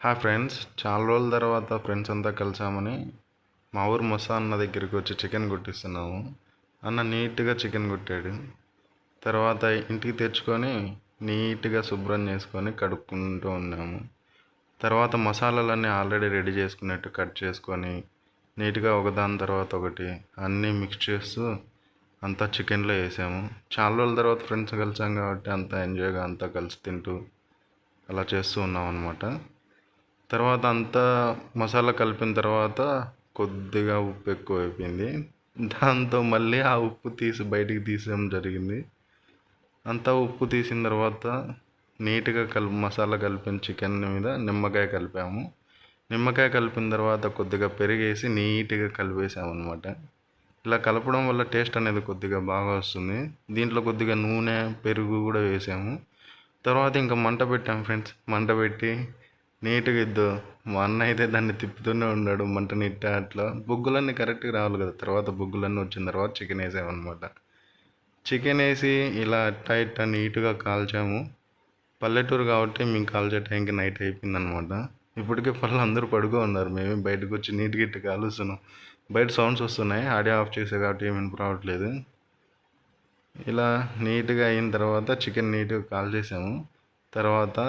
Hi friends, చాలా రోజుల తర్వాత ఫ్రెండ్స్ అంతా కలిసామని మా ఊరు మొసా అన్న దగ్గరికి వచ్చి చికెన్ కొట్టిస్తున్నాము. అన్న నీట్గా చికెన్ కొట్టాడు. తర్వాత ఇంటికి తెచ్చుకొని నీట్గా శుభ్రం చేసుకొని కడుక్కుంటూ ఉన్నాము. తర్వాత మసాలాలన్నీ ఆల్రెడీ రెడీ చేసుకున్నట్టు కట్ చేసుకొని నీట్గా ఒకదాని తర్వాత ఒకటి అన్నీ మిక్స్ చేస్తూ అంతా చికెన్లో వేసాము. చాలా రోజుల తర్వాత ఫ్రెండ్స్ కలిసాం కాబట్టి అంతా ఎంజాయ్గా అంతా కలిసి తింటూ అలా చేస్తూ ఉన్నాం అన్నమాట. తర్వాత అంతా మసాలా కలిపిన తర్వాత కొద్దిగా ఉప్పు ఎక్కువ అయిపోయింది. దాంతో మళ్ళీ ఆ ఉప్పు తీసి బయటికి తీసేయడం జరిగింది. అంతా ఉప్పు తీసిన తర్వాత నీట్గా మసాలా కలిపిన చికెన్ మీద నిమ్మకాయ కలిపాము. నిమ్మకాయ కలిపిన తర్వాత కొద్దిగా పెరిగేసి నీట్గా కలిపేసామన్నమాట. ఇలా కలపడం వల్ల టేస్ట్ అనేది కొద్దిగా బాగా వస్తుంది. దీంట్లో కొద్దిగా నూనె, పెరుగు కూడా వేసాము. తర్వాత ఇంకా మంట పెట్టాము ఫ్రెండ్స్. మంట పెట్టి నీట్గా మా అన్న అయితే దాన్ని తిప్పుతూనే ఉన్నాడు. మంట నిట్ట అట్లా బొగ్గులన్నీ కరెక్ట్గా రావాలి కదా. తర్వాత బొగ్గులన్నీ వచ్చిన తర్వాత చికెన్ వేసామన్నమాట. చికెన్ వేసి ఇలా టైట్ నీట్గా కాల్చాము. పల్లెటూరు కాబట్టి మేము కాల్చే టైంకి నైట్ అయిపోయిందనమాట. ఇప్పటికే పళ్ళు అందరూ పడుకో ఉన్నారు. మేమే బయటకు వచ్చి నీట్గా ఇట్టు కాలుస్తున్నాం. బయట సౌండ్స్ వస్తున్నాయి. ఆడియో ఆఫ్ చేసే కాబట్టి ఏమి రావట్లేదు. ఇలా నీట్గా అయిన తర్వాత చికెన్ నీట్గా కాల్ చేసాము. తర్వాత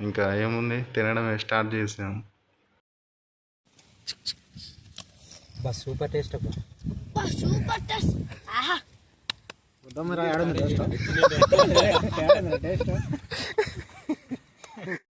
ఇంకా ఏముంది, తినడమే స్టార్ట్ చేసాము. Super taste super taste. ఆహా టేస్ట్